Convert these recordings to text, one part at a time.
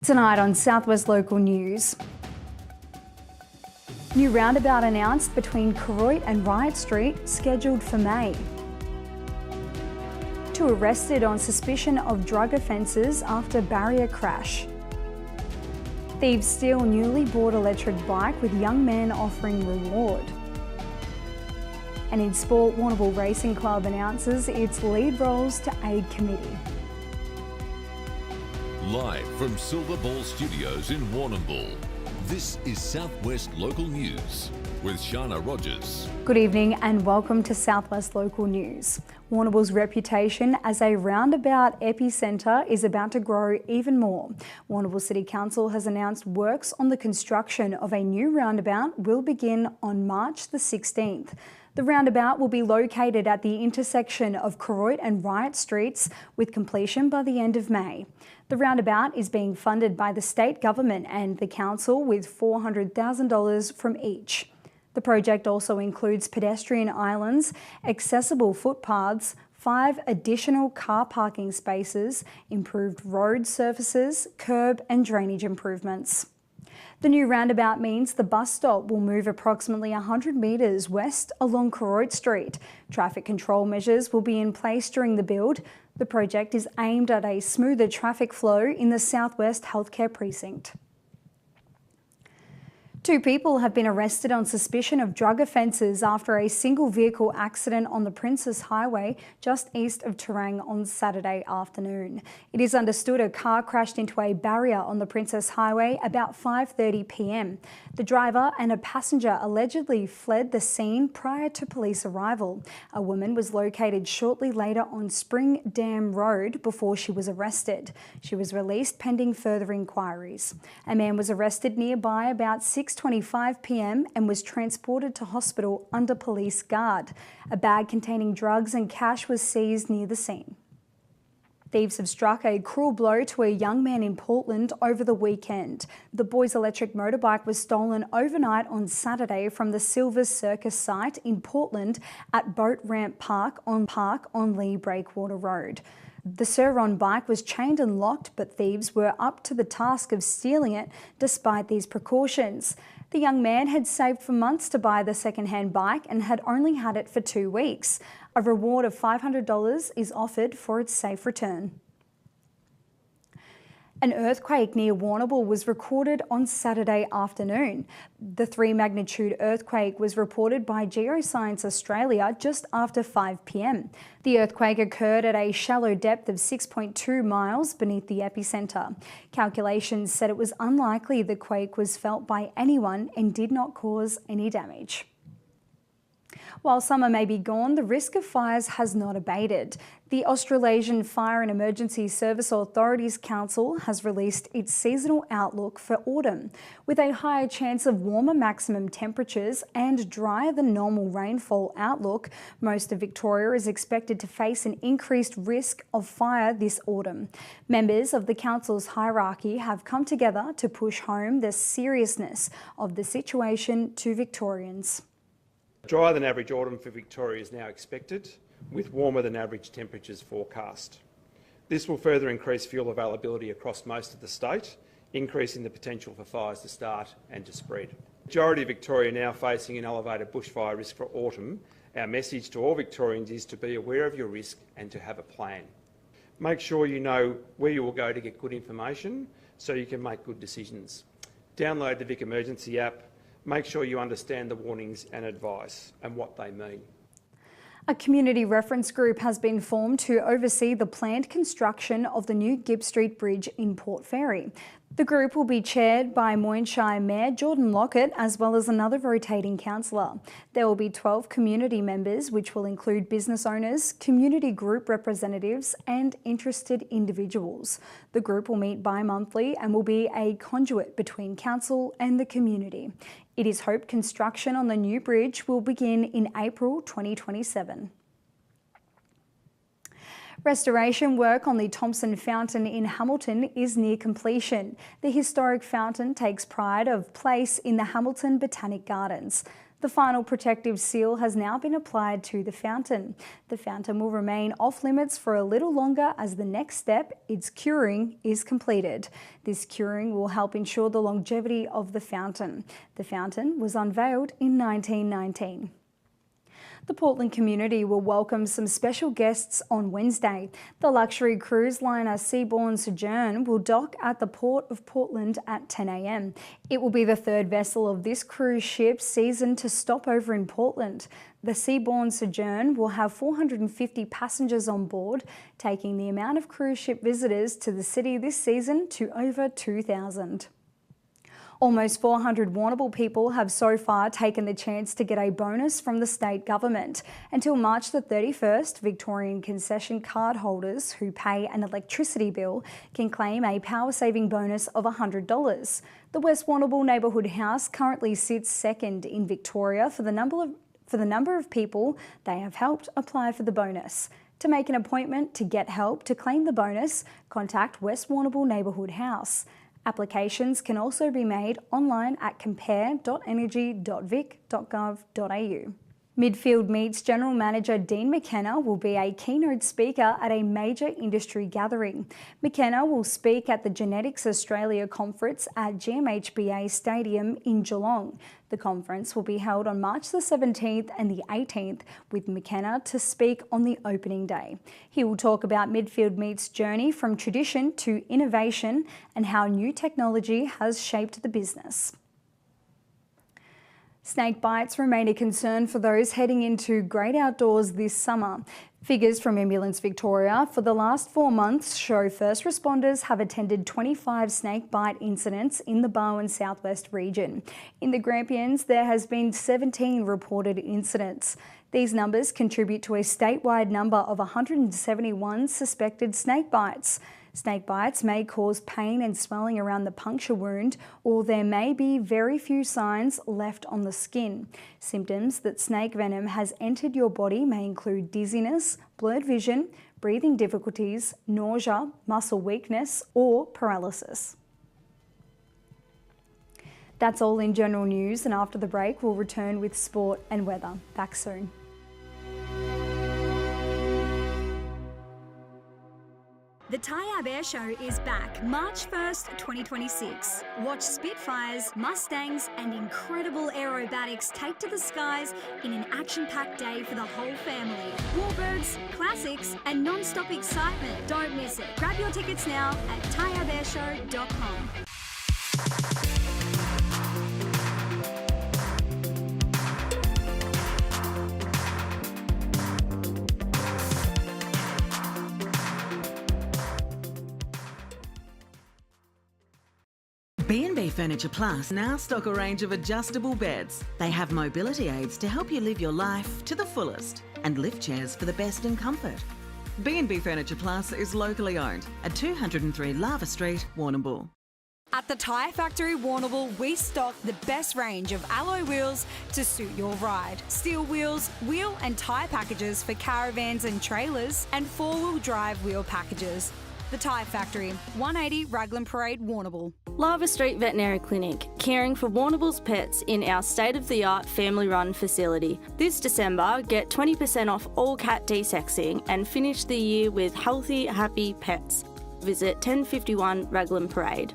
Tonight on Southwest Local News. New roundabout announced between Koroit and Riot Street, scheduled for May. 2 arrested on suspicion of drug offences after barrier crash. Thieves steal newly bought electric bike with young man offering reward. And in sport, Warrnambool Racing Club announces its lead roles to aid committee. Live from Silver Ball Studios in Warrnambool, this is Southwest Local News with Sharna Rogers. Good evening and welcome to Southwest Local News. Warrnambool's reputation as a roundabout epicentre is about to grow even more. Warrnambool City Council has announced works on the construction of a new roundabout will begin on March the 16th. The roundabout will be located at the intersection of Koroit and Riot Streets, with completion by the end of May. The roundabout is being funded by the state government and the council with $400,000 from each. The project also includes pedestrian islands, accessible footpaths, 5 additional car parking spaces, improved road surfaces, curb and drainage improvements. The new roundabout means the bus stop will move approximately 100 metres west along Koroit Street. Traffic control measures will be in place during the build. The project is aimed at a smoother traffic flow in the Southwest Healthcare Precinct. 2 people have been arrested on suspicion of drug offences after a single vehicle accident on the Princess Highway just east of Terang on Saturday afternoon. It is understood a car crashed into a barrier on the Princess Highway about 5:30 p.m. The driver and a passenger allegedly fled the scene prior to police arrival. A woman was located shortly later on Spring Dam Road before she was arrested. She was released pending further inquiries. A man was arrested nearby about 6:25 p.m. and was transported to hospital under police guard. A bag containing drugs and cash was seized near the scene. Thieves have struck a cruel blow to a young man in Portland over the weekend. The boy's electric motorbike was stolen overnight on Saturday from the Silver Circus site in Portland at Boat Ramp Park on Lee Breakwater Road. The Sur-Ron bike was chained and locked, but thieves were up to the task of stealing it despite these precautions. The young man had saved for months to buy the second-hand bike and had only had it for 2 weeks. A reward of $500 is offered for its safe return. An earthquake near Warrnambool was recorded on Saturday afternoon. The 3-magnitude earthquake was reported by Geoscience Australia just after 5 p.m. The earthquake occurred at a shallow depth of 6.2 miles beneath the epicentre. Calculations said it was unlikely the quake was felt by anyone and did not cause any damage. While summer may be gone, the risk of fires has not abated. The Australasian Fire and Emergency Service Authorities Council has released its seasonal outlook for autumn. With a higher chance of warmer maximum temperatures and drier than normal rainfall outlook, most of Victoria is expected to face an increased risk of fire this autumn. Members of the council's hierarchy have come together to push home the seriousness of the situation to Victorians. Drier than average autumn for Victoria is now expected, with warmer than average temperatures forecast. This will further increase fuel availability across most of the state, increasing the potential for fires to start and to spread. The majority of Victoria now facing an elevated bushfire risk for autumn. Our message to all Victorians is to be aware of your risk and to have a plan. Make sure you know where you will go to get good information so you can make good decisions. Download the Vic Emergency app. Make sure you understand the warnings and advice and what they mean. A community reference group has been formed to oversee the planned construction of the new Gibb Street Bridge in Port Fairy. The group will be chaired by Moyne Mayor Jordan Lockett, as well as another rotating councillor. There will be 12 community members, which will include business owners, community group representatives and interested individuals. The group will meet bi-monthly and will be a conduit between council and the community. It is hoped construction on the new bridge will begin in April 2027. Restoration work on the Thompson Fountain in Hamilton is near completion. The historic fountain takes pride of place in the Hamilton Botanic Gardens. The final protective seal has now been applied to the fountain. The fountain will remain off limits for a little longer as the next step, its curing, is completed. This curing will help ensure the longevity of the fountain. The fountain was unveiled in 1919. The Portland community will welcome some special guests on Wednesday. The luxury cruise liner Seabourn Sojourn will dock at the Port of Portland at 10 a.m. It will be the third vessel of this cruise ship season to stop over in Portland. The Seabourn Sojourn will have 450 passengers on board, taking the amount of cruise ship visitors to the city this season to over 2,000. Almost 400 Warrnambool people have so far taken the chance to get a bonus from the state government. Until March the 31st, Victorian concession card holders who pay an electricity bill can claim a power-saving bonus of $100. The West Warrnambool Neighbourhood House currently sits second in Victoria for the number of people they have helped apply for the bonus. To make an appointment to get help to claim the bonus, contact West Warrnambool Neighbourhood House. Applications can also be made online at compare.energy.vic.gov.au. Midfield Meats General Manager Dean McKenna will be a keynote speaker at a major industry gathering. McKenna will speak at the Genetics Australia Conference at GMHBA Stadium in Geelong. The conference will be held on March the 17th and the 18th, with McKenna to speak on the opening day. He will talk about Midfield Meats' journey from tradition to innovation and how new technology has shaped the business. Snake bites remain a concern for those heading into great outdoors this summer. Figures from Ambulance Victoria for the last 4 months show first responders have attended 25 snake bite incidents in the Barwon Southwest region. In the Grampians, there has been 17 reported incidents. These numbers contribute to a statewide number of 171 suspected snake bites. Snake bites may cause pain and swelling around the puncture wound, or there may be very few signs left on the skin. Symptoms that snake venom has entered your body may include dizziness, blurred vision, breathing difficulties, nausea, muscle weakness, or paralysis. That's all in general news, and after the break, we'll return with sport and weather. Back soon. The Tyab Air Show is back March 1st, 2026. Watch Spitfires, Mustangs and incredible aerobatics take to the skies in an action-packed day for the whole family. Warbirds, classics and non-stop excitement. Don't miss it. Grab your tickets now at tyabairshow.com. B&B Furniture Plus now stock a range of adjustable beds. They have mobility aids to help you live your life to the fullest and lift chairs for the best in comfort. B&B Furniture Plus is locally owned at 203 Lava Street, Warrnambool. At the Tyre Factory Warrnambool, we stock the best range of alloy wheels to suit your ride. Steel wheels, wheel and tyre packages for caravans and trailers, and four-wheel drive wheel packages. The Tyre Factory, 180 Raglan Parade, Warrnambool. Lava Street Veterinary Clinic, caring for Warrnambool's pets in our state-of-the-art family-run facility. This December, get 20% off all cat desexing and finish the year with healthy, happy pets. Visit 1051 Raglan Parade.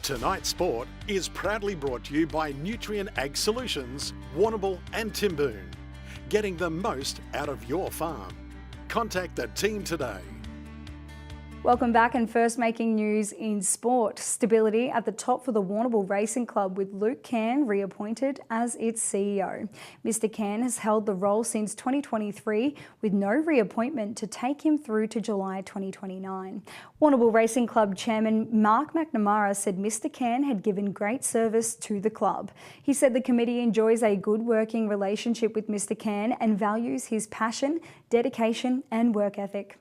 Tonight's sport is proudly brought to you by Nutrient Ag Solutions, Warrnambool and Timboon. Getting the most out of your farm. Contact the team today. Welcome back, and first making news in sport. Stability at the top for the Warrnambool Racing Club with Luke Cairn reappointed as its CEO. Mr Cairn has held the role since 2023 with no reappointment to take him through to July 2029. Warrnambool Racing Club Chairman Mark McNamara said Mr Cairn had given great service to the club. He said the committee enjoys a good working relationship with Mr Cairn and values his passion, dedication and work ethic.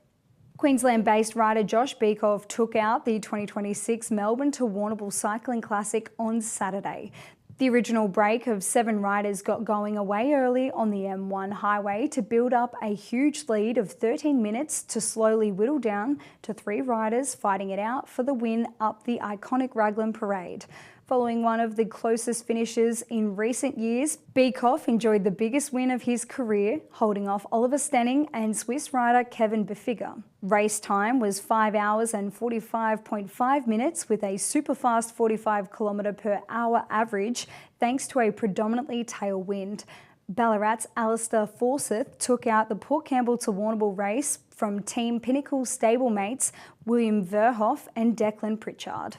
Queensland-based rider Josh Beekhoff took out the 2026 Melbourne to Warrnambool Cycling Classic on Saturday. The original break of 7 riders got going away early on the M1 highway to build up a huge lead of 13 minutes to slowly whittle down to 3 riders fighting it out for the win up the iconic Raglan Parade. Following one of the closest finishes in recent years, Beekoff enjoyed the biggest win of his career, holding off Oliver Stenning and Swiss rider Kevin Befigger. Race time was 5 hours and 45.5 minutes with a super fast 45 km/h average, thanks to a predominantly tailwind. Ballarat's Alistair Forsyth took out the Port Campbell to Warrnambool race from Team Pinnacle stablemates William Verhoff and Declan Pritchard.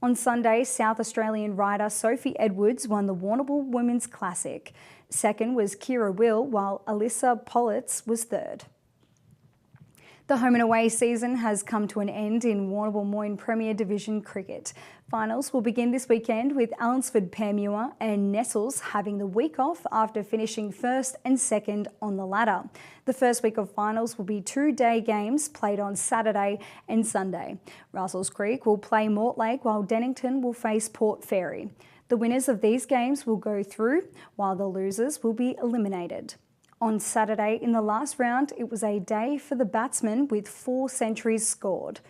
On Sunday, South Australian rider Sophie Edwards won the Warrnambool Women's Classic. Second was Kira Will, while Alyssa Politz was third. The home and away season has come to an end in Warrnambool Moyne Premier Division cricket. Finals will begin this weekend with Allinsford Paramura and Nestles having the week off after finishing first and second on the ladder. The first week of finals will be 2-day games played on Saturday and Sunday. Russells Creek will play Mortlake while Dennington will face Port Fairy. The winners of these games will go through, while the losers will be eliminated. On Saturday, in the last round, it was a day for the batsmen with 4 centuries scored.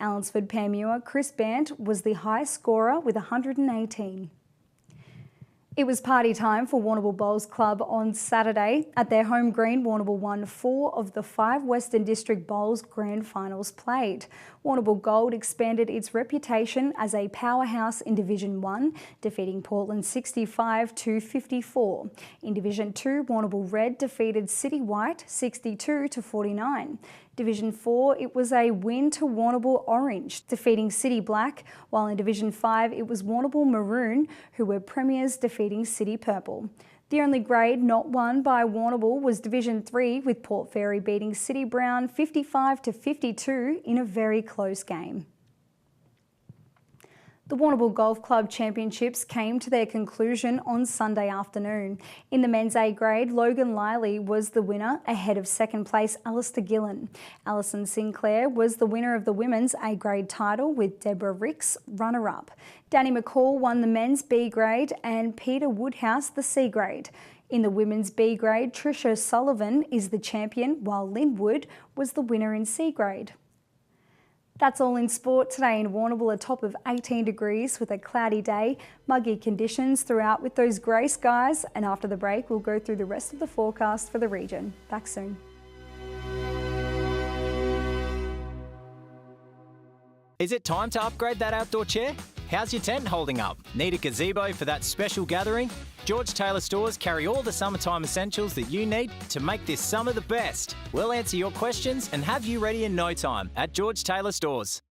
Allinsford Paramura Chris Band was the high scorer with 118. It was party time for Warrnambool Bowls Club on Saturday. At their home green, Warrnambool won 4 of the 5 Western District Bowls grand finals played. Warrnambool Gold expanded its reputation as a powerhouse in Division 1, defeating Portland 65-54. In Division 2, Warrnambool Red defeated City White 62-49. Division 4, it was a win to Warrnambool Orange, defeating City Black, while in Division 5, it was Warrnambool Maroon, who were premiers, defeating City Purple. The only grade not won by Warrnambool was Division 3, with Port Fairy beating City Brown 55-52 in a very close game. The Warrnambool Golf Club Championships came to their conclusion on Sunday afternoon. In the men's A grade, Logan Liley was the winner ahead of second place Alistair Gillen. Alison Sinclair was the winner of the women's A grade title, with Deborah Ricks runner-up. Danny McCall won the men's B grade and Peter Woodhouse the C grade. In the women's B grade, Tricia Sullivan is the champion, while Lynn Wood was the winner in C grade. That's all in sport today in Warrnambool, a top of 18 degrees with a cloudy day, muggy conditions throughout with those grey skies, and after the break we'll go through the rest of the forecast for the region. Back soon. Is it time to upgrade that outdoor chair? How's your tent holding up? Need a gazebo for that special gathering? George Taylor Stores carry all the summertime essentials that you need to make this summer the best. We'll answer your questions and have you ready in no time at George Taylor Stores.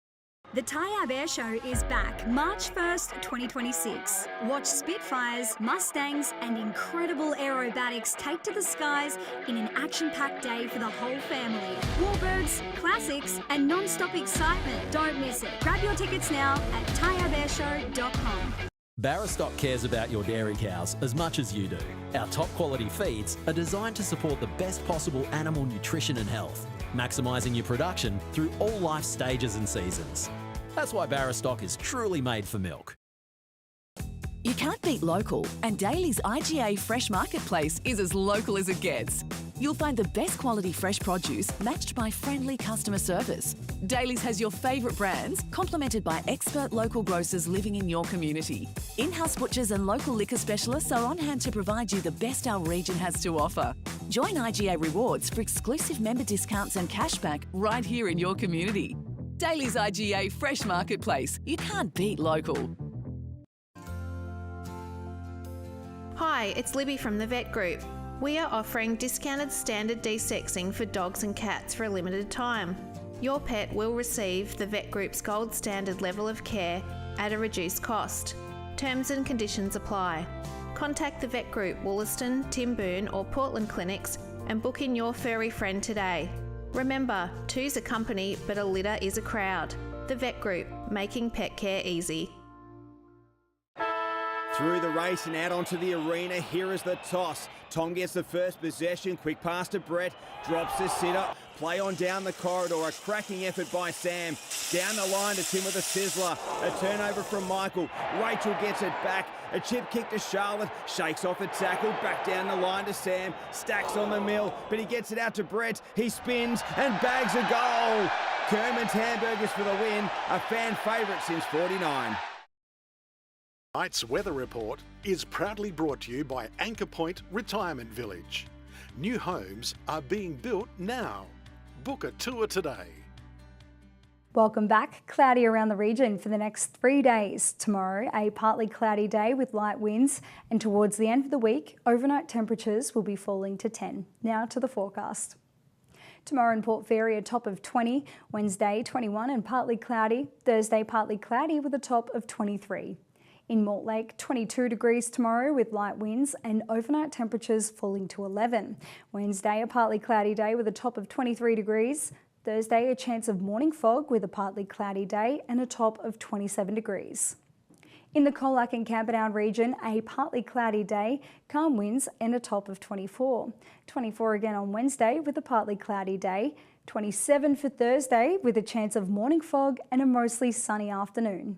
The Tyab Air Show is back March 1st, 2026. Watch Spitfires, Mustangs and incredible aerobatics take to the skies in an action-packed day for the whole family. Warbirds, classics and non-stop excitement. Don't miss it. Grab your tickets now at tyabairshow.com. Barrastock cares about your dairy cows as much as you do. Our top quality feeds are designed to support the best possible animal nutrition and health, maximising your production through all life stages and seasons. That's why Barrastock is truly made for milk. You can't beat local, and Daly's IGA Fresh Marketplace is as local as it gets. You'll find the best quality fresh produce matched by friendly customer service. Daly's has your favourite brands, complemented by expert local grocers living in your community. In-house butchers and local liquor specialists are on hand to provide you the best our region has to offer. Join IGA Rewards for exclusive member discounts and cashback right here in your community. Daly's IGA Fresh Marketplace. You can't beat local. Hi, it's Libby from the Vet Group. We are offering discounted standard desexing for dogs and cats for a limited time. Your pet will receive the Vet Group's gold standard level of care at a reduced cost. Terms and conditions apply. Contact the Vet Group Wollaston, Timboon or Portland clinics and book in your furry friend today. Remember, two's a company but a litter is a crowd. The Vet Group, making pet care easy. Through the race and out onto the arena, here is the toss. Tom gets the first possession, quick pass to Brett, drops the sitter, play on down the corridor, a cracking effort by Sam. Down the line to Tim with a sizzler, a turnover from Michael. Rachel gets it back, a chip kick to Charlotte, shakes off the tackle, back down the line to Sam, stacks on the mill, but he gets it out to Brett, he spins and bags a goal. Kerman's Hamburgers for the win, a fan favourite since '49. Tonight's weather report is proudly brought to you by Anchor Point Retirement Village. New homes are being built now. Book a tour today. Welcome back. Cloudy around the region for the next 3 days. Tomorrow, a partly cloudy day with light winds, and towards the end of the week, overnight temperatures will be falling to 10. Now to the forecast. Tomorrow in Port Fairy, a top of 20, Wednesday 21 and partly cloudy, Thursday partly cloudy with a top of 23. In Mortlake, 22 degrees tomorrow with light winds and overnight temperatures falling to 11. Wednesday, a partly cloudy day with a top of 23 degrees. Thursday, a chance of morning fog with a partly cloudy day and a top of 27 degrees. In the Colac and Camperdown region, a partly cloudy day, calm winds and a top of 24. 24 again on Wednesday with a partly cloudy day. 27 for Thursday with a chance of morning fog and a mostly sunny afternoon.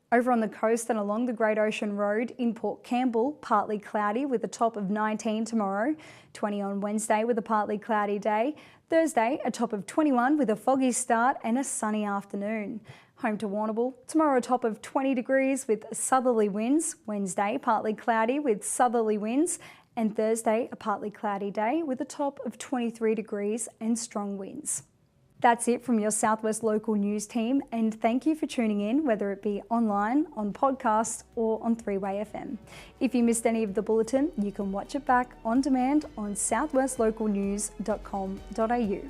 Over on the coast and along the Great Ocean Road in Port Campbell, partly cloudy with a top of 19 tomorrow. 20 on Wednesday with a partly cloudy day. Thursday, a top of 21 with a foggy start and a sunny afternoon. Home to Warrnambool, tomorrow a top of 20 degrees with southerly winds. Wednesday, partly cloudy with southerly winds. And Thursday, a partly cloudy day with a top of 23 degrees and strong winds. That's it from your Southwest Local News team, and thank you for tuning in, whether it be online, on podcast or on 3-Way FM. If you missed any of the bulletin, you can watch it back on demand on southwestlocalnews.com.au.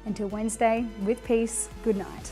Until Wednesday, with peace, good night.